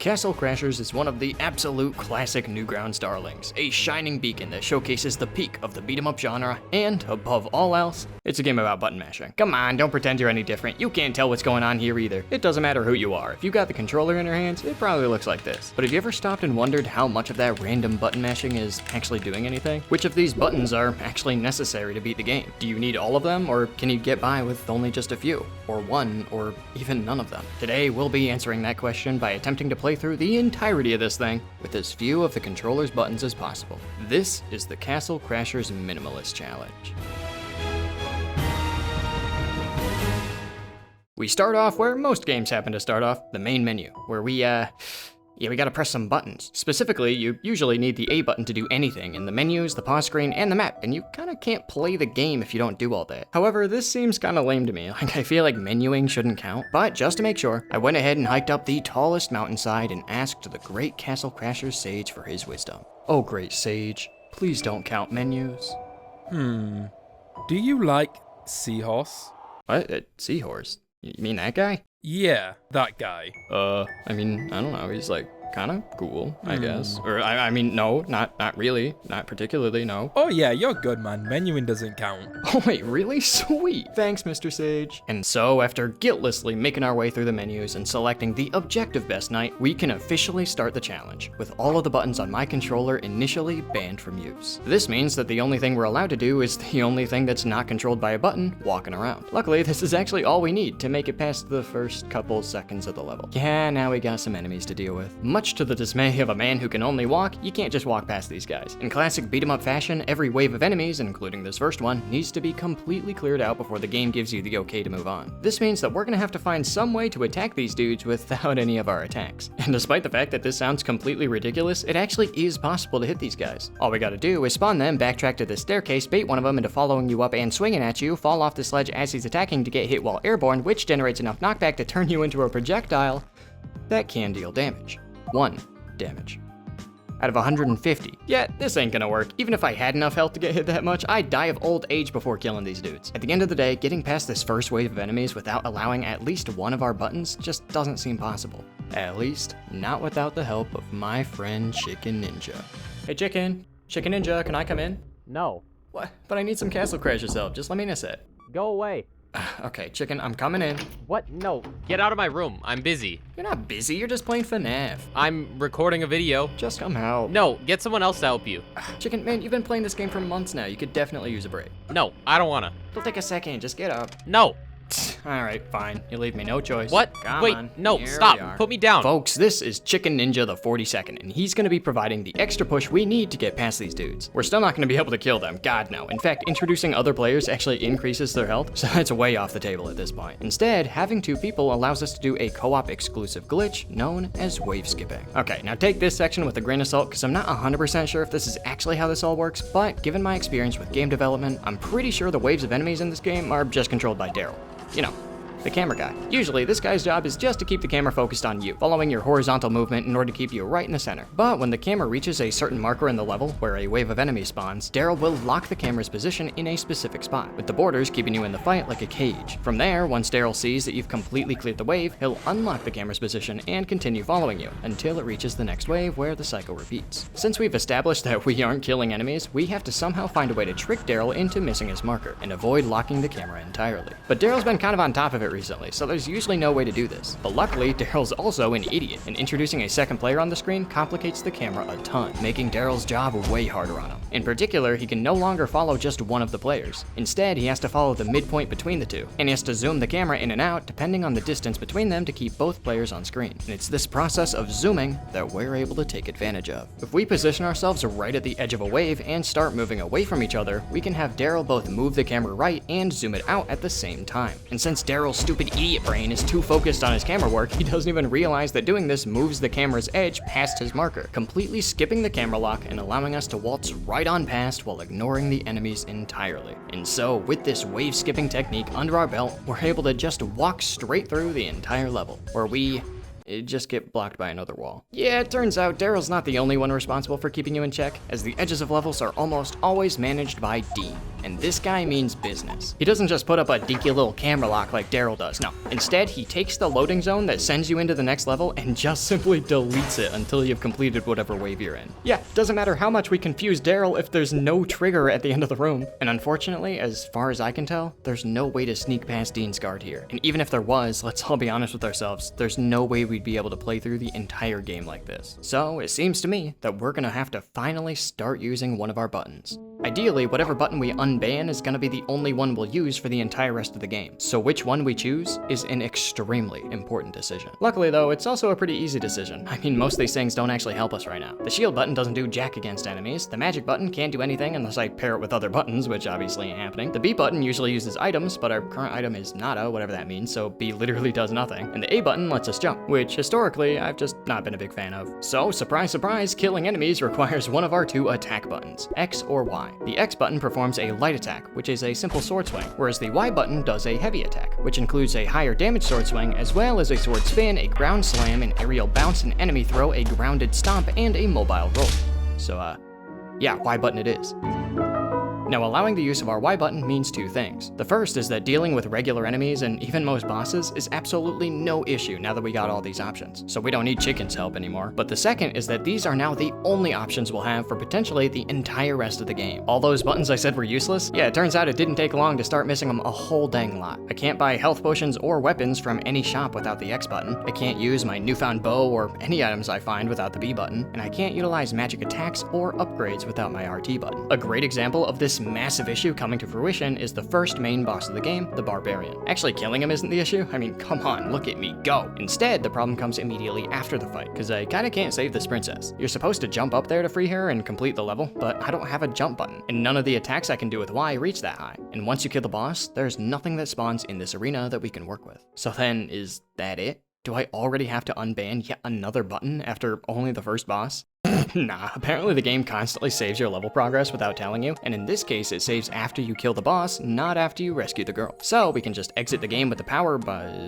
Castle Crashers is one of the absolute classic Newgrounds darlings, a shining beacon that showcases the peak of the beat-em-up genre, and, above all else, it's a game about button mashing. Come on, don't pretend you're any different. You can't tell what's going on here either. It doesn't matter who you are. If you got the controller in your hands, it probably looks like this. But have you ever stopped and wondered how much of that random button mashing is actually doing anything? Which of these buttons are actually necessary to beat the game? Do you need all of them, or can you get by with only just a few? Or one, or even none of them? Today, we'll be answering that question by attempting to play through the entirety of this thing with as few of the controller's buttons as possible. This is the Castle Crashers Minimalist Challenge. We start off where most games happen to start off, the main menu, where we gotta press some buttons. Specifically, you usually need the A button to do anything in the menus, the pause screen, and the map, and you kinda can't play the game if you don't do all that. However, this seems kinda lame to me, like I feel like menuing shouldn't count, but just to make sure, I went ahead and hiked up the tallest mountainside and asked the great Castle Crashers sage for his wisdom. Oh great sage, please don't count menus. Do you like seahorse? What? Seahorse? You mean that guy? Yeah, that guy. I mean, I don't know, he's like kinda cool, I guess. Or, I mean, no, not really, not particularly, no. Oh yeah, you're good, man. Menuing doesn't count. Oh wait, really? Sweet. Thanks, Mr. Sage. And so, after guiltlessly making our way through the menus and selecting the objective best night, we can officially start the challenge, with all of the buttons on my controller initially banned from use. This means that the only thing we're allowed to do is the only thing that's not controlled by a button, walking around. Luckily, this is actually all we need to make it past the first couple seconds of the level. Yeah, now we got some enemies to deal with. Much to the dismay of a man who can only walk, you can't just walk past these guys. In classic beat-em-up fashion, every wave of enemies, including this first one, needs to be completely cleared out before the game gives you the okay to move on. This means that we're gonna have to find some way to attack these dudes without any of our attacks. And despite the fact that this sounds completely ridiculous, it actually is possible to hit these guys. All we gotta do is spawn them, backtrack to the staircase, bait one of them into following you up and swinging at you, fall off the sledge as he's attacking to get hit while airborne, which generates enough knockback to turn you into a projectile that can deal damage. 1 damage. Out of 150. Yeah, this ain't gonna work. Even if I had enough health to get hit that much, I'd die of old age before killing these dudes. At the end of the day, getting past this first wave of enemies without allowing at least one of our buttons just doesn't seem possible. At least, not without the help of my friend Chicken Ninja. Hey Chicken Ninja, can I come in? No. What? But I need some Castle Crashers help, just let me in a sec. Go away. Okay, Chicken, I'm coming in. What? No. Get out of my room. I'm busy. You're not busy, you're just playing FNAF. I'm recording a video. Just come help. No, get someone else to help you. Chicken, man, you've been playing this game for months now. You could definitely use a break. No, I don't wanna. It'll take a second, just get up. No. Alright, fine. You leave me no choice. What? Come Wait, on. no, Here stop. we are. Put me down. Folks, this is Chicken Ninja the 42nd, and he's gonna be providing the extra push we need to get past these dudes. We're still not gonna be able to kill them, God no. In fact, introducing other players actually increases their health, so that's way off the table at this point. Instead, having 2 people allows us to do a co-op exclusive glitch known as wave skipping. Okay, now take this section with a grain of salt, because I'm not 100% sure if this is actually how this all works, but given my experience with game development, I'm pretty sure the waves of enemies in this game are just controlled by Daryl. You know, the camera guy. Usually, this guy's job is just to keep the camera focused on you, following your horizontal movement in order to keep you right in the center. But when the camera reaches a certain marker in the level, where a wave of enemies spawns, Daryl will lock the camera's position in a specific spot, with the borders keeping you in the fight like a cage. From there, once Daryl sees that you've completely cleared the wave, he'll unlock the camera's position and continue following you, until it reaches the next wave where the cycle repeats. Since we've established that we aren't killing enemies, we have to somehow find a way to trick Daryl into missing his marker, and avoid locking the camera entirely. But Daryl's been kind of on top of it recently, so there's usually no way to do this. But luckily, Daryl's also an idiot, and introducing a second player on the screen complicates the camera a ton, making Daryl's job way harder on him. In particular, he can no longer follow just one of the players. Instead, he has to follow the midpoint between the two, and he has to zoom the camera in and out depending on the distance between them to keep both players on screen. And it's this process of zooming that we're able to take advantage of. If we position ourselves right at the edge of a wave and start moving away from each other, we can have Daryl both move the camera right and zoom it out at the same time. And since Daryl's stupid idiot brain is too focused on his camera work, he doesn't even realize that doing this moves the camera's edge past his marker, completely skipping the camera lock and allowing us to waltz right on past while ignoring the enemies entirely. And so, with this wave skipping technique under our belt, we're able to just walk straight through the entire level, where we it'd just get blocked by another wall. Yeah, it turns out Daryl's not the only one responsible for keeping you in check, as the edges of levels are almost always managed by Dean. And this guy means business. He doesn't just put up a dinky little camera lock like Daryl does, no. Instead, he takes the loading zone that sends you into the next level and just simply deletes it until you've completed whatever wave you're in. Yeah, doesn't matter how much we confuse Daryl if there's no trigger at the end of the room. And unfortunately, as far as I can tell, there's no way to sneak past Dean's guard here. And even if there was, let's all be honest with ourselves, there's no way we'd be able to play through the entire game like this. So it seems to me that we're gonna have to finally start using one of our buttons. Ideally, whatever button we unban is gonna be the only one we'll use for the entire rest of the game. So which one we choose is an extremely important decision. Luckily though, it's also a pretty easy decision. I mean, most of these things don't actually help us right now. The shield button doesn't do jack against enemies. The magic button can't do anything unless I pair it with other buttons, which obviously ain't happening. The B button usually uses items, but our current item is nada, whatever that means, so B literally does nothing. And the A button lets us jump, which historically I've just not been a big fan of. So surprise, surprise, killing enemies requires one of our two attack buttons, X or Y. The X button performs a light attack, which is a simple sword swing, whereas the Y button does a heavy attack, which includes a higher damage sword swing, as well as a sword spin, a ground slam, an aerial bounce, an enemy throw, a grounded stomp, and a mobile roll. So, yeah, Y button it is. Now, allowing the use of our Y button means two things. The first is that dealing with regular enemies and even most bosses is absolutely no issue now that we got all these options, so we don't need Chicken's help anymore. But the second is that these are now the only options we'll have for potentially the entire rest of the game. All those buttons I said were useless? Yeah, it turns out it didn't take long to start missing them a whole dang lot. I can't buy health potions or weapons from any shop without the X button. I can't use my newfound bow or any items I find without the B button, and I can't utilize magic attacks or upgrades without my RT button. A great example of this massive issue coming to fruition is the first main boss of the game, the Barbarian. Actually, killing him isn't the issue. I mean, come on, look at me go. Instead, the problem comes immediately after the fight, because I kinda can't save this princess. You're supposed to jump up there to free her and complete the level, but I don't have a jump button, and none of the attacks I can do with Y reach that high. And once you kill the boss, there's nothing that spawns in this arena that we can work with. So then, is that it? Do I already have to unban yet another button after only the first boss? Nah, apparently the game constantly saves your level progress without telling you, and in this case it saves after you kill the boss, not after you rescue the girl. So we can just exit the game with the power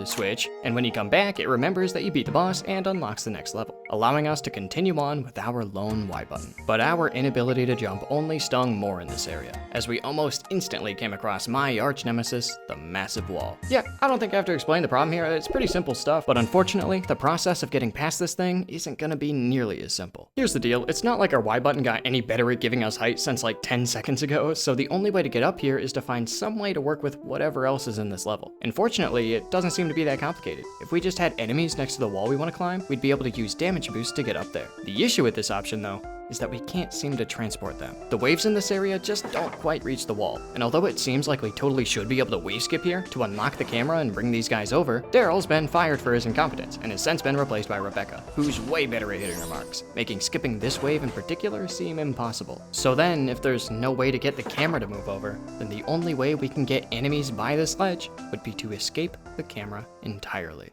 switch, and when you come back it remembers that you beat the boss and unlocks the next level, allowing us to continue on with our lone Y button. But our inability to jump only stung more in this area, as we almost instantly came across my arch nemesis, the massive wall. Yeah, I don't think I have to explain the problem here, it's pretty simple stuff, but unfortunately the process of getting past this thing isn't gonna be nearly as simple. Here's the deal, it's not like our Y button got any better at giving us height since like 10 seconds ago, so the only way to get up here is to find some way to work with whatever else is in this level. And fortunately, it doesn't seem to be that complicated. If we just had enemies next to the wall we want to climb, we'd be able to use damage boost to get up there. The issue with this option though, is that we can't seem to transport them. The waves in this area just don't quite reach the wall, and although it seems like we totally should be able to wave skip here to unlock the camera and bring these guys over, Daryl's been fired for his incompetence and has since been replaced by Rebecca, who's way better at hitting her marks, making skipping this wave in particular seem impossible. So then, if there's no way to get the camera to move over, then the only way we can get enemies by this ledge would be to escape the camera entirely.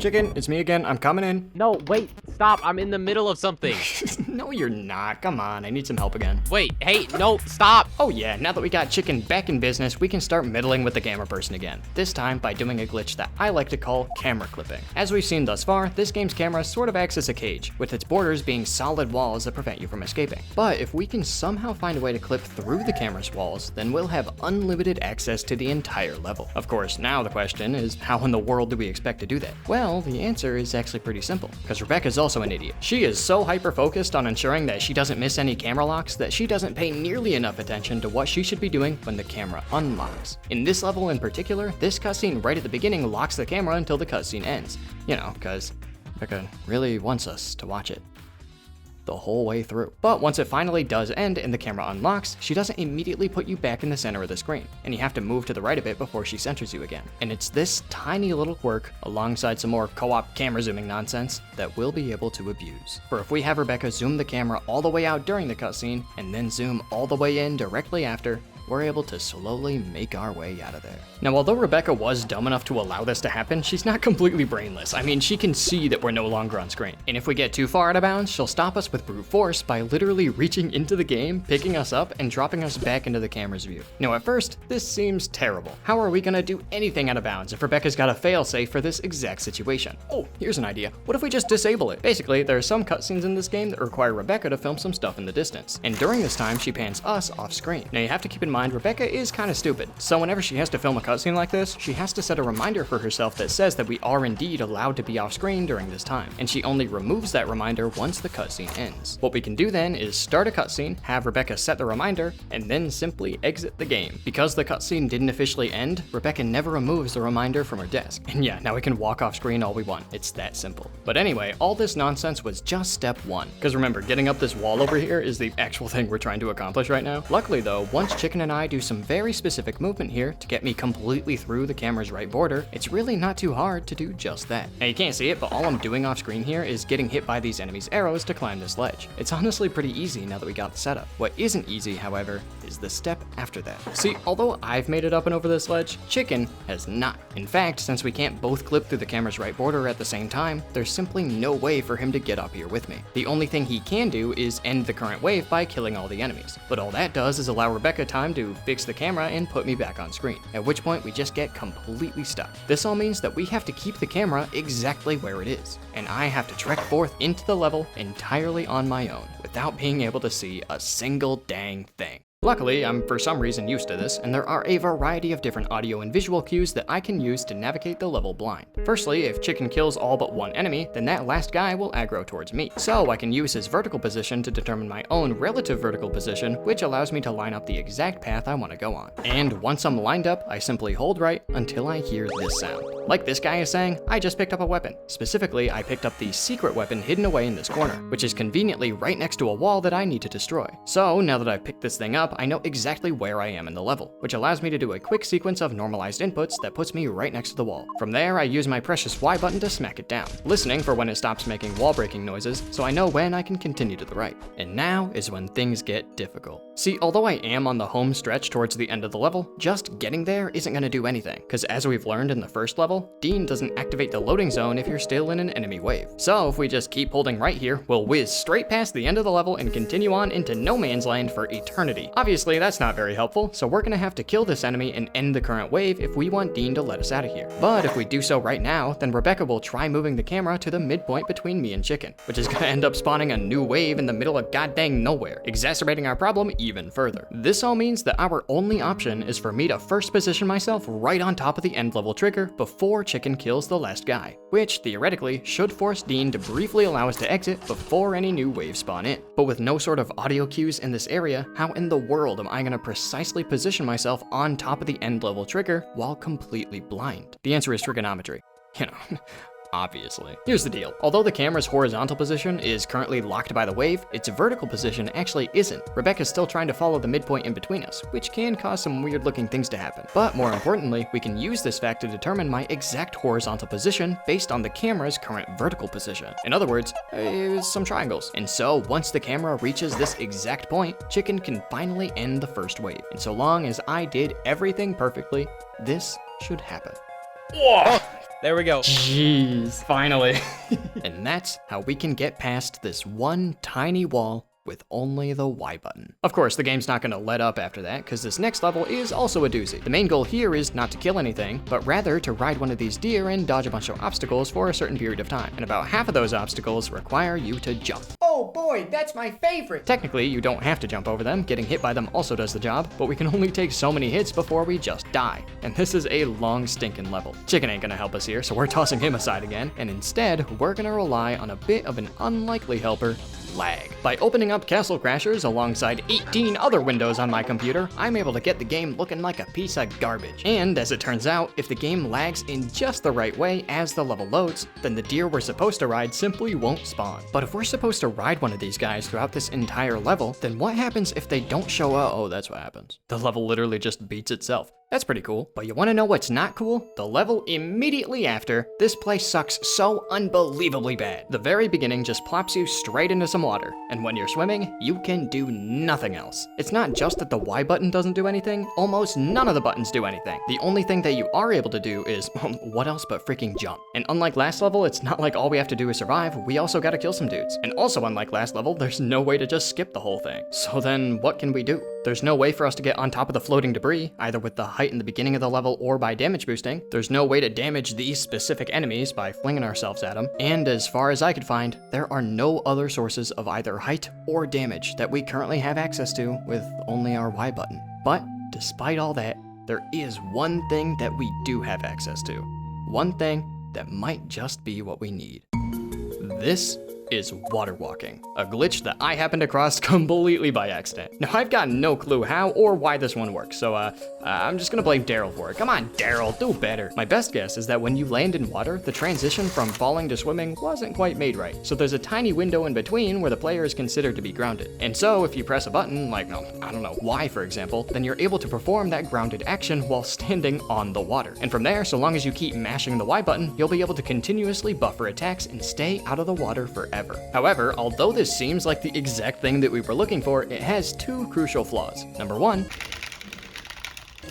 Chicken, it's me again, I'm coming in. No, wait, stop, I'm in the middle of something. No, you're not, come on, I need some help again. Wait, hey, no, stop. Oh yeah, now that we got Chicken back in business, we can start meddling with the camera person again. This time by doing a glitch that I like to call camera clipping. As we've seen thus far, this game's camera sort of acts as a cage, with its borders being solid walls that prevent you from escaping. But if we can somehow find a way to clip through the camera's walls, then we'll have unlimited access to the entire level. Of course, now the question is, how in the world do we expect to do that? Well, the answer is actually pretty simple, because Rebecca's also an idiot. She is so hyper-focused on ensuring that she doesn't miss any camera locks that she doesn't pay nearly enough attention to what she should be doing when the camera unlocks. In this level in particular, this cutscene right at the beginning locks the camera until the cutscene ends. You know, because Rebecca really wants us to watch it the whole way through. But once it finally does end and the camera unlocks, she doesn't immediately put you back in the center of the screen, and you have to move to the right a bit before she centers you again. And it's this tiny little quirk, alongside some more co-op camera zooming nonsense, that we'll be able to abuse. For if we have Rebecca zoom the camera all the way out during the cutscene, and then zoom all the way in directly after, we're able to slowly make our way out of there. Now, although Rebecca was dumb enough to allow this to happen, she's not completely brainless. I mean, she can see that we're no longer on screen. And if we get too far out of bounds, she'll stop us with brute force by literally reaching into the game, picking us up, and dropping us back into the camera's view. Now, at first, this seems terrible. How are we gonna do anything out of bounds if Rebecca's got a failsafe for this exact situation? Oh, here's an idea. What if we just disable it? Basically, there are some cutscenes in this game that require Rebecca to film some stuff in the distance. And during this time, she pans us off screen. Now, you have to keep in mind, Rebecca is kind of stupid. So whenever she has to film a cutscene like this, she has to set a reminder for herself that says that we are indeed allowed to be off screen during this time. And she only removes that reminder once the cutscene ends. What we can do then is start a cutscene, have Rebecca set the reminder, and then simply exit the game. Because the cutscene didn't officially end, Rebecca never removes the reminder from her desk. And yeah, now we can walk off screen all we want. It's that simple. But anyway, all this nonsense was just step one. Because remember, getting up this wall over here is the actual thing we're trying to accomplish right now. Luckily though, once Chicken and I do some very specific movement here to get me completely through the camera's right border, it's really not too hard to do just that. Now you can't see it, but all I'm doing off screen here is getting hit by these enemies' arrows to climb this ledge. It's honestly pretty easy now that we got the setup. What isn't easy, however, is the step after that. See, although I've made it up and over this ledge, Chicken has not. In fact, since we can't both clip through the camera's right border at the same time, there's simply no way for him to get up here with me. The only thing he can do is end the current wave by killing all the enemies. But all that does is allow Rebecca time to fix the camera and put me back on screen, at which point we just get completely stuck. This all means that we have to keep the camera exactly where it is, and I have to trek forth into the level entirely on my own, without being able to see a single dang thing. Luckily, I'm for some reason used to this, and there are a variety of different audio and visual cues that I can use to navigate the level blind. Firstly, if Chicken kills all but one enemy, then that last guy will aggro towards me. So I can use his vertical position to determine my own relative vertical position, which allows me to line up the exact path I want to go on. And once I'm lined up, I simply hold right until I hear this sound. Like this guy is saying, I just picked up a weapon. Specifically, I picked up the secret weapon hidden away in this corner, which is conveniently right next to a wall that I need to destroy. So now that I've picked this thing up, I know exactly where I am in the level, which allows me to do a quick sequence of normalized inputs that puts me right next to the wall. From there, I use my precious Y button to smack it down, listening for when it stops making wall breaking noises, so I know when I can continue to the right. And now is when things get difficult. See, although I am on the home stretch towards the end of the level, just getting there isn't going to do anything, because as we've learned in the first level, Dean doesn't activate the loading zone if you're still in an enemy wave. So if we just keep holding right here, we'll whiz straight past the end of the level and continue on into no man's land for eternity. Obviously, that's not very helpful, so we're gonna have to kill this enemy and end the current wave if we want Dean to let us out of here. But if we do so right now, then Rebecca will try moving the camera to the midpoint between me and Chicken, which is gonna end up spawning a new wave in the middle of goddamn nowhere, exacerbating our problem even further. This all means that our only option is for me to first position myself right on top of the end level trigger before Chicken kills the last guy, which theoretically should force Dean to briefly allow us to exit before any new waves spawn in. But with no sort of audio cues in this area, how in the world am I gonna precisely position myself on top of the end level trigger while completely blind? The answer is trigonometry. You know, obviously. Here's the deal. Although the camera's horizontal position is currently locked by the wave, its vertical position actually isn't. Rebecca's still trying to follow the midpoint in between us, which can cause some weird looking things to happen. But more importantly, we can use this fact to determine my exact horizontal position based on the camera's current vertical position. In other words, some triangles. And so once the camera reaches this exact point, Chicken can finally end the first wave. And so long as I did everything perfectly, this should happen. Whoa! There we go. Jeez, finally. And that's how we can get past this one tiny wall with only the Y button. Of course, the game's not gonna let up after that, because this next level is also a doozy. The main goal here is not to kill anything, but rather to ride one of these deer and dodge a bunch of obstacles for a certain period of time. And about half of those obstacles require you to jump. Oh boy, that's my favorite! Technically, you don't have to jump over them. Getting hit by them also does the job, but we can only take so many hits before we just die. And this is a long stinking level. Chicken ain't gonna help us here, so we're tossing him aside again, and instead, we're gonna rely on a bit of an unlikely helper, lag. By opening up Castle Crashers alongside 18 other windows on my computer, I'm able to get the game looking like a piece of garbage. And as it turns out, if the game lags in just the right way as the level loads, then the deer we're supposed to ride simply won't spawn. But if we're supposed to ride one of these guys throughout this entire level, then what happens if they don't show up? Oh, that's what happens. The level literally just beats itself. That's pretty cool. But you wanna know what's not cool? The level immediately after, this place sucks so unbelievably bad. The very beginning just plops you straight into some water, and when you're swimming, you can do nothing else. It's not just that the Y button doesn't do anything, almost none of the buttons do anything. The only thing that you are able to do is, what else but freaking jump. And unlike last level, it's not like all we have to do is survive, we also gotta kill some dudes. And also unlike last level, there's no way to just skip the whole thing. So then what can we do? There's no way for us to get on top of the floating debris, either with the height in the beginning of the level or by damage boosting. There's no way to damage these specific enemies by flinging ourselves at them. And as far as I could find, there are no other sources of either height or damage that we currently have access to with only our Y button. But despite all that, there is one thing that we do have access to. One thing that might just be what we need. This is water walking, a glitch that I happened across completely by accident. Now, I've got no clue how or why this one works, so I'm just gonna blame Daryl for it. Come on, Daryl, do better. My best guess is that when you land in water, the transition from falling to swimming wasn't quite made right. So there's a tiny window in between where the player is considered to be grounded. And so if you press a button, like, I don't know, Y for example, then you're able to perform that grounded action while standing on the water. And from there, so long as you keep mashing the Y button, you'll be able to continuously buffer attacks and stay out of the water forever. However, although this seems like the exact thing that we were looking for, it has two crucial flaws. Number one,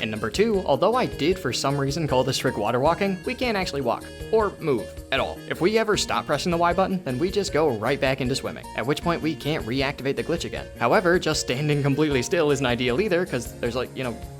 and number two, although I did for some reason call this trick water walking, we can't actually walk or move at all. If we ever stop pressing the Y button, then we just go right back into swimming, at which point we can't reactivate the glitch again. However, just standing completely still isn't ideal either, because there's like,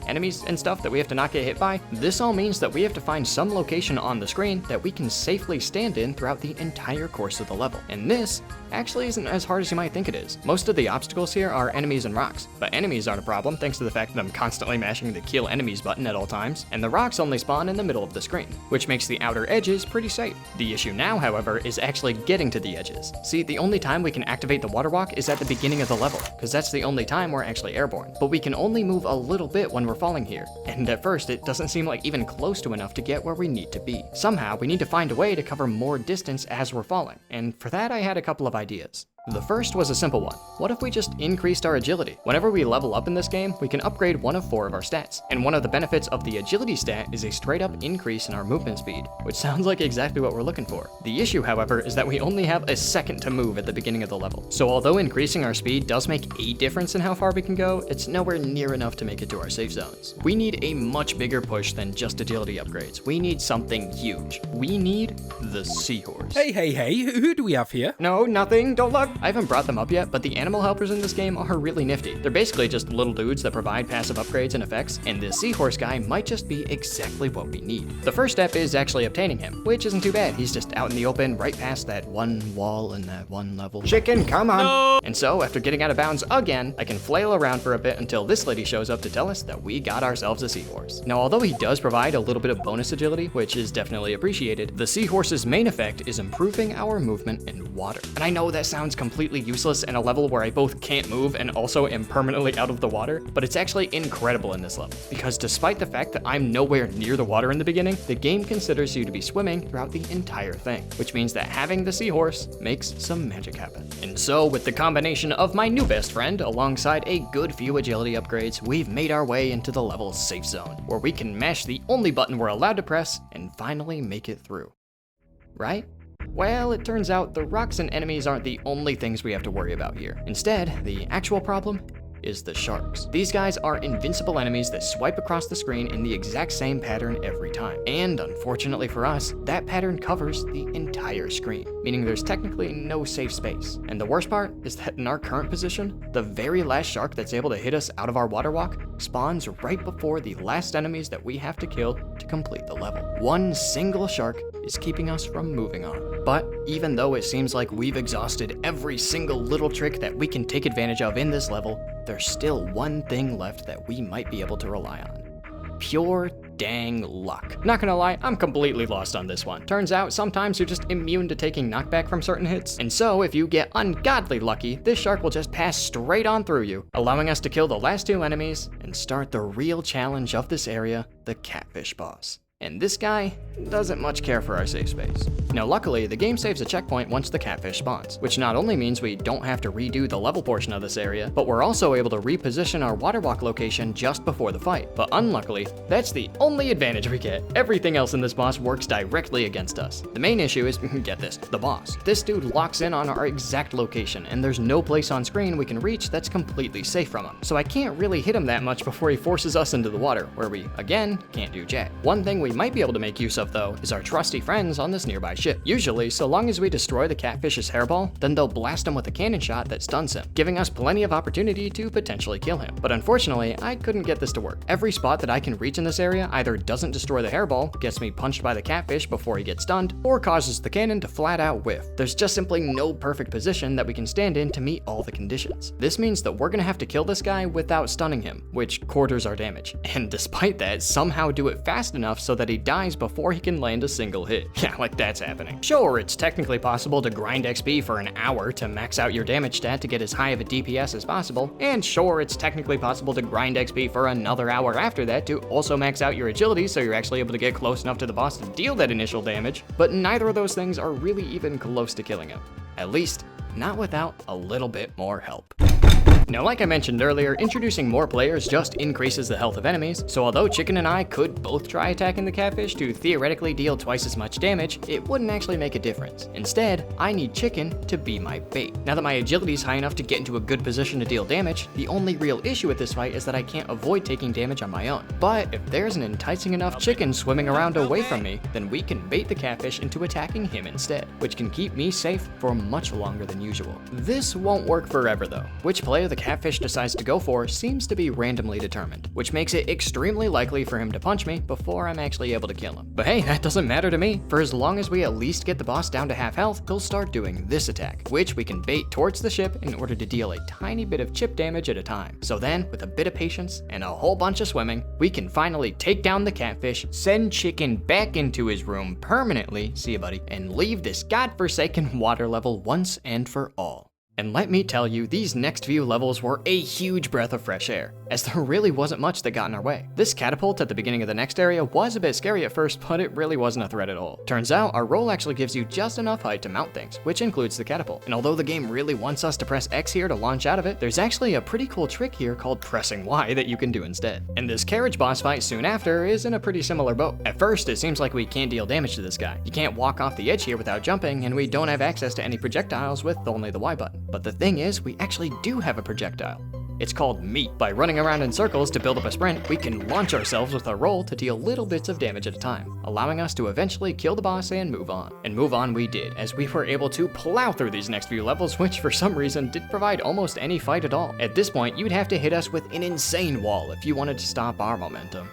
enemies and stuff that we have to not get hit by. This all means that we have to find some location on the screen that we can safely stand in throughout the entire course of the level. And this actually isn't as hard as you might think it is. Most of the obstacles here are enemies and rocks, but enemies aren't a problem thanks to the fact that I'm constantly mashing the kill enemies button at all times, and the rocks only spawn in the middle of the screen, which makes the outer edges pretty safe. The issue now, however, is actually getting to the edges. See, the only time we can activate the water walk is at the beginning of the level, because that's the only time we're actually airborne. But we can only move a little bit when we're falling here, and at first it doesn't seem like even close to enough to get where we need to be. Somehow we need to find a way to cover more distance as we're falling, and for that I had a couple of ideas. The first was a simple one. What if we just increased our agility? Whenever we level up in this game, we can upgrade one of 4 of our stats. And one of the benefits of the agility stat is a straight up increase in our movement speed, which sounds like exactly what we're looking for. The issue, however, is that we only have a second to move at the beginning of the level. So although increasing our speed does make a difference in how far we can go, it's nowhere near enough to make it to our safe zones. We need a much bigger push than just agility upgrades. We need something huge. We need the seahorse. Hey, who do we have here? No, nothing, don't look. I haven't brought them up yet, but the animal helpers in this game are really nifty. They're basically just little dudes that provide passive upgrades and effects, and this seahorse guy might just be exactly what we need. The first step is actually obtaining him, which isn't too bad. He's just out in the open, right past that one wall in that one level. Chicken, come on! No. And so, after getting out of bounds again, I can flail around for a bit until this lady shows up to tell us that we got ourselves a seahorse. Now, although he does provide a little bit of bonus agility, which is definitely appreciated, the seahorse's main effect is improving our movement in water. And I know that sounds completely useless in a level where I both can't move and also am permanently out of the water, but it's actually incredible in this level, because despite the fact that I'm nowhere near the water in the beginning, the game considers you to be swimming throughout the entire thing, which means that having the seahorse makes some magic happen. And so, with the combination of my new best friend alongside a good few agility upgrades, we've made our way into the level's safe zone, where we can mash the only button we're allowed to press and finally make it through. Right? Well, it turns out the rocks and enemies aren't the only things we have to worry about here. Instead, the actual problem is the sharks. These guys are invincible enemies that swipe across the screen in the exact same pattern every time. And unfortunately for us, that pattern covers the entire screen, meaning there's technically no safe space. And the worst part is that in our current position, the very last shark that's able to hit us out of our water walk spawns right before the last enemies that we have to kill to complete the level. One single shark is keeping us from moving on. But even though it seems like we've exhausted every single little trick that we can take advantage of in this level, there's still one thing left that we might be able to rely on. Pure dang luck. Not gonna lie, I'm completely lost on this one. Turns out sometimes you're just immune to taking knockback from certain hits, and so if you get ungodly lucky, this shark will just pass straight on through you, allowing us to kill the last 2 enemies and start the real challenge of this area, the catfish boss. and this guy doesn't much care for our safe space. Now luckily, the game saves a checkpoint once the catfish spawns, which not only means we don't have to redo the level portion of this area, but we're also able to reposition our water walk location just before the fight. But unluckily, that's the only advantage we get. Everything else in this boss works directly against us. The main issue is, get this, the boss. This dude locks in on our exact location, and there's no place on screen we can reach that's completely safe from him. So I can't really hit him that much before he forces us into the water, where we, again, can't do jack. One thing we might be able to make use of though, is our trusty friends on this nearby ship. Usually, so long as we destroy the catfish's hairball, then they'll blast him with a cannon shot that stuns him, giving us plenty of opportunity to potentially kill him. But unfortunately, I couldn't get this to work. Every spot that I can reach in this area either doesn't destroy the hairball, gets me punched by the catfish before he gets stunned, or causes the cannon to flat out whiff. There's just simply no perfect position that we can stand in to meet all the conditions. This means that we're gonna have to kill this guy without stunning him, which quarters our damage. And despite that, somehow do it fast enough so that he dies before he can land a single hit. Yeah, like that's happening. Sure, it's technically possible to grind XP for an hour to max out your damage stat to get as high of a DPS as possible, and sure, it's technically possible to grind XP for another hour after that to also max out your agility so you're actually able to get close enough to the boss to deal that initial damage, but neither of those things are really even close to killing him. At least, not without a little bit more help. Now, like I mentioned earlier, introducing more players just increases the health of enemies, so although Chicken and I could both try attacking the catfish to theoretically deal twice as much damage, it wouldn't actually make a difference. Instead, I need Chicken to be my bait. Now that my agility is high enough to get into a good position to deal damage, the only real issue with this fight is that I can't avoid taking damage on my own. But if there's an enticing enough chicken swimming around away from me, then we can bait the catfish into attacking him instead, which can keep me safe for much longer than usual. This won't work forever though. Which player the catfish decides to go for seems to be randomly determined, which makes it extremely likely for him to punch me before I'm actually able to kill him. But hey, that doesn't matter to me, for as long as we at least get the boss down to half health, he'll start doing this attack, which we can bait towards the ship in order to deal a tiny bit of chip damage at a time. So then, with a bit of patience and a whole bunch of swimming, we can finally take down the catfish, send Chicken back into his room permanently, see you buddy, and leave this godforsaken water level once and for all. And let me tell you, these next few levels were a huge breath of fresh air, as there really wasn't much that got in our way. This catapult at the beginning of the next area was a bit scary at first, but it really wasn't a threat at all. Turns out, our roll actually gives you just enough height to mount things, which includes the catapult. And although the game really wants us to press X here to launch out of it, there's actually a pretty cool trick here called pressing Y that you can do instead. And this carriage boss fight soon after is in a pretty similar boat. At first, it seems like we can't deal damage to this guy. You can't walk off the edge here without jumping, and we don't have access to any projectiles with only the Y button. But the thing is, we actually do have a projectile. It's called meat. By running around in circles to build up a sprint, we can launch ourselves with a roll to deal little bits of damage at a time, allowing us to eventually kill the boss and move on. And move on we did, as we were able to plow through these next few levels, which for some reason didn't provide almost any fight at all. At this point, you'd have to hit us with an insane wall if you wanted to stop our momentum.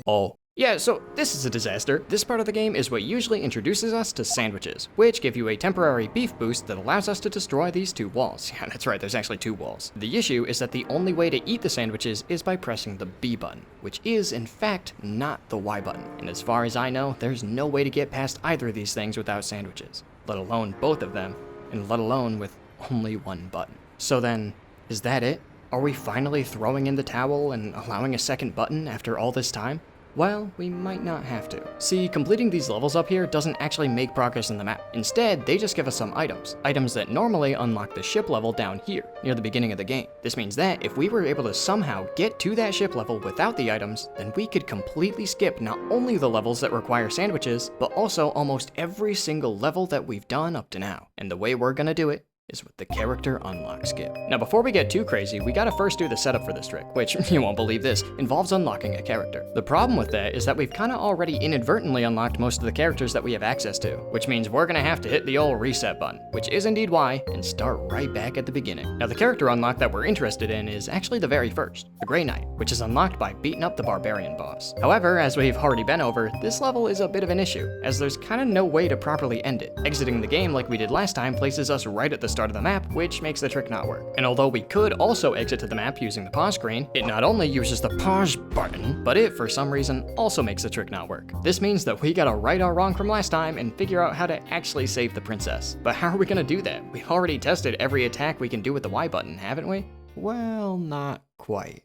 Oh. Yeah, so this is a disaster. This part of the game is what usually introduces us to sandwiches, which give you a temporary beef boost that allows us to destroy these two walls. Yeah, that's right, there's actually two walls. The issue is that the only way to eat the sandwiches is by pressing the B button, which is, in fact, not the Y button. And as far as I know, there's no way to get past either of these things without sandwiches, let alone both of them, and let alone with only one button. So then, is that it? Are we finally throwing in the towel and allowing a second button after all this time? Well, we might not have to. See, completing these levels up here doesn't actually make progress in the map. Instead, they just give us some items. Items that normally unlock the ship level down here, near the beginning of the game. This means that if we were able to somehow get to that ship level without the items, then we could completely skip not only the levels that require sandwiches, but also almost every single level that we've done up to now. And the way we're gonna do it is with the character unlock skip. Now before we get too crazy, we gotta first do the setup for this trick, which, you won't believe this, involves unlocking a character. The problem with that is that we've kinda already inadvertently unlocked most of the characters that we have access to, which means we're gonna have to hit the old reset button, which is indeed why, and start right back at the beginning. Now the character unlock that we're interested in is actually the very first, the Grey Knight, which is unlocked by beating up the Barbarian boss. However, as we've already been over, this level is a bit of an issue, as there's kinda no way to properly end it. Exiting the game like we did last time places us right at the start of the map, which makes the trick not work. And although we could also exit to the map using the pause screen, it not only uses the pause button, but it, for some reason, also makes the trick not work. This means that we gotta right our wrong from last time and figure out how to actually save the princess. But how are we gonna do that? We've already tested every attack we can do with the Y button, haven't we? Well, not quite.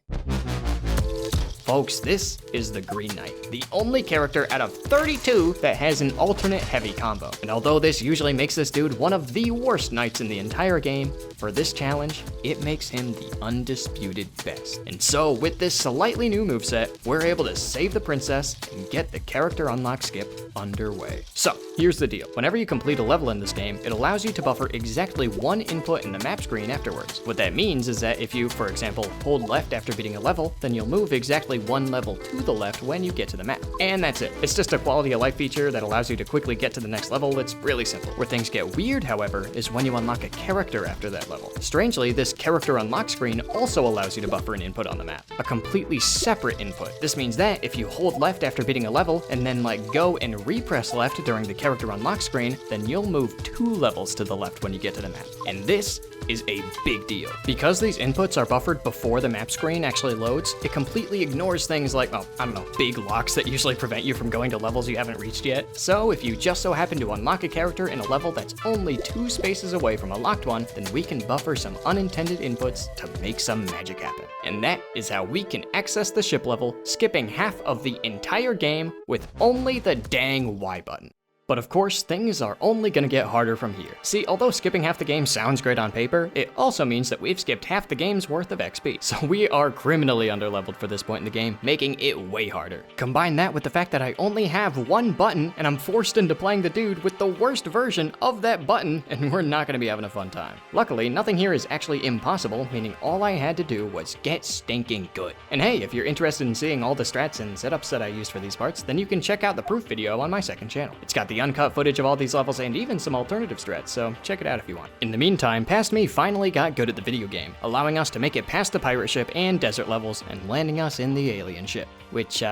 Folks, this is the Green Knight, the only character out of 32 that has an alternate heavy combo. And although this usually makes this dude one of the worst knights in the entire game, for this challenge, it makes him the undisputed best. And so with this slightly new moveset, we're able to save the princess and get the character unlock skip underway. So here's the deal. Whenever you complete a level in this game, it allows you to buffer exactly one input in the map screen afterwards. What that means is that if you, for example, hold left after beating a level, then you'll move exactly one level to the left when you get to the map. And that's it. It's just a quality of life feature that allows you to quickly get to the next level. It's really simple. Where things get weird, however, is when you unlock a character after that level. Strangely, this character unlock screen also allows you to buffer an input on the map, a completely separate input. This means that if you hold left after beating a level and then go and repress left during the character unlock screen, then you'll move 2 levels to the left when you get to the map. And this is a big deal. Because these inputs are buffered before the map screen actually loads, it completely ignores things like, well, I don't know, big locks that usually prevent you from going to levels you haven't reached yet. So if you just so happen to unlock a character in a level that's only 2 spaces away from a locked one, then we can buffer some unintended inputs to make some magic happen. And that is how we can access the ship level, skipping half of the entire game with only the dang Y button. But of course, things are only gonna get harder from here. See, although skipping half the game sounds great on paper, it also means that we've skipped half the game's worth of XP. So we are criminally underleveled for this point in the game, making it way harder. Combine that with the fact that I only have one button, and I'm forced into playing the dude with the worst version of that button, and we're not gonna be having a fun time. Luckily, nothing here is actually impossible, meaning all I had to do was get stinking good. And hey, if you're interested in seeing all the strats and setups that I used for these parts, then you can check out the proof video on my second channel. It's got the uncut footage of all these levels and even some alternative strats, so check it out if you want. In the meantime, Past Me finally got good at the video game, allowing us to make it past the pirate ship and desert levels and landing us in the alien ship, which,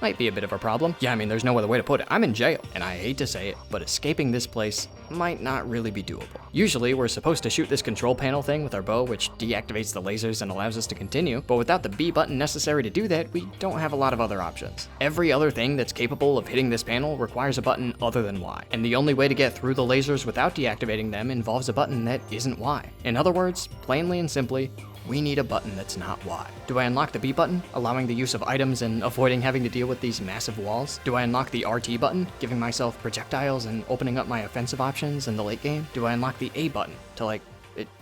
might be a bit of a problem. Yeah, I mean, there's no other way to put it. I'm in jail, and I hate to say it, but escaping this place might not really be doable. Usually, we're supposed to shoot this control panel thing with our bow, which deactivates the lasers and allows us to continue, but without the B button necessary to do that, we don't have a lot of other options. Every other thing that's capable of hitting this panel requires a button other than Y, and the only way to get through the lasers without deactivating them involves a button that isn't Y. In other words, plainly and simply, we need a button that's not Y. Do I unlock the B button, allowing the use of items and avoiding having to deal with these massive walls? Do I unlock the RT button, giving myself projectiles and opening up my offensive options in the late game? Do I unlock the A button to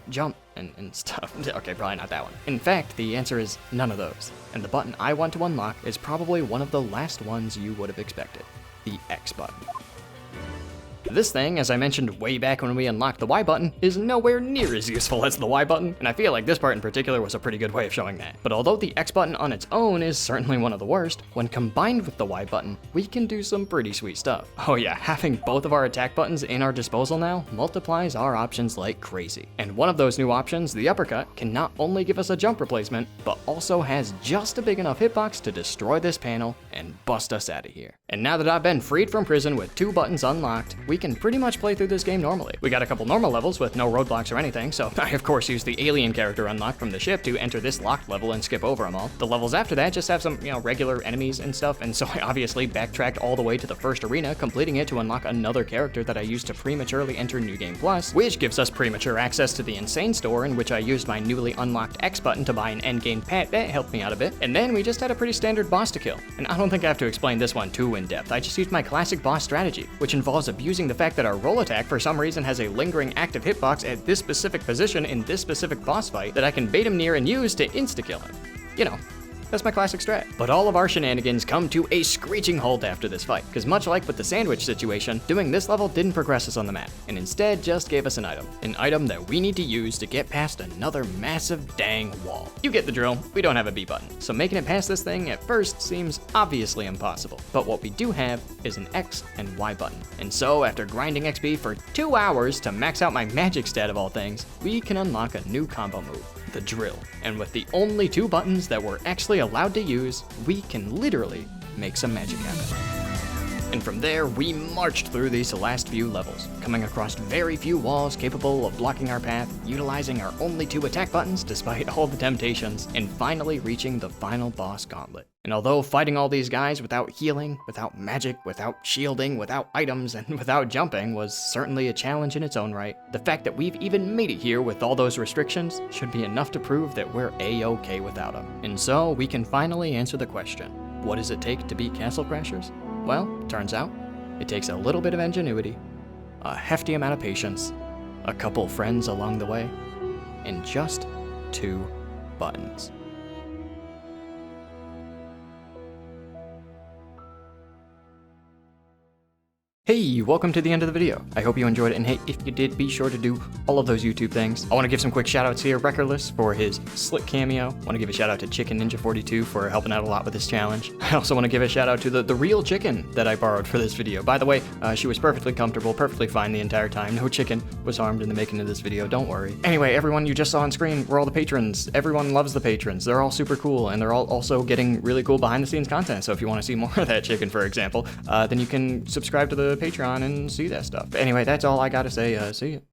jump and stuff? Okay, probably not that one. In fact, the answer is none of those. And the button I want to unlock is probably one of the last ones you would have expected, the X button. This thing, as I mentioned way back when we unlocked the Y button, is nowhere near as useful as the Y button, and I feel like this part in particular was a pretty good way of showing that. But although the X button on its own is certainly one of the worst, when combined with the Y button, we can do some pretty sweet stuff. Oh yeah, having both of our attack buttons in our disposal now multiplies our options like crazy. And one of those new options, the uppercut, can not only give us a jump replacement, but also has just a big enough hitbox to destroy this panel and bust us out of here. And now that I've been freed from prison with 2 buttons unlocked, we can pretty much play through this game normally. We got a couple normal levels with no roadblocks or anything, so I of course used the alien character unlocked from the ship to enter this locked level and skip over them all. The levels after that just have some, regular enemies and stuff, and so I obviously backtracked all the way to the first arena, completing it to unlock another character that I used to prematurely enter New Game Plus, which gives us premature access to the Insane Store, in which I used my newly unlocked X button to buy an endgame pet that helped me out a bit, and then we just had a pretty standard boss to kill. And I don't think I have to explain this one too in depth. I just used my classic boss strategy, which involves abusing the fact that our roll attack for some reason has a lingering active hitbox at this specific position in this specific boss fight that I can bait him near and use to insta-kill him. That's my classic strat. But all of our shenanigans come to a screeching halt after this fight, because much like with the sandwich situation, doing this level didn't progress us on the map, and instead just gave us an item that we need to use to get past another massive dang wall. You get the drill, we don't have a B button, so making it past this thing at first seems obviously impossible. But what we do have is an X and Y button. And so after grinding XP for 2 hours to max out my magic stat of all things, we can unlock a new combo move, the drill. And with the only 2 buttons that we're actually allowed to use, we can literally make some magic happen. And from there, we marched through these last few levels, coming across very few walls capable of blocking our path, utilizing our only 2 attack buttons despite all the temptations, and finally reaching the final boss gauntlet. And although fighting all these guys without healing, without magic, without shielding, without items, and without jumping was certainly a challenge in its own right, the fact that we've even made it here with all those restrictions should be enough to prove that we're a-okay without them. And so we can finally answer the question, what does it take to beat Castle Crashers? Well, turns out, it takes a little bit of ingenuity, a hefty amount of patience, a couple friends along the way, and just 2 buttons. Hey, welcome to the end of the video. I hope you enjoyed it, and hey, if you did, be sure to do all of those YouTube things. I want to give some quick shoutouts here. Reckless for his slick cameo. I want to give a shout out to Chicken Ninja 42 for helping out a lot with this challenge. I also want to give a shout out to the real chicken that I borrowed for this video. By the way, she was perfectly comfortable, perfectly fine the entire time. No chicken was harmed in the making of this video, don't worry. Anyway, everyone you just saw on screen were all the patrons. Everyone loves the patrons. They're all super cool, and they're all also getting really cool behind the scenes content. So if you want to see more of that chicken, for example, then you can subscribe to the Patreon and see that stuff. Anyway, that's all I gotta say. See ya.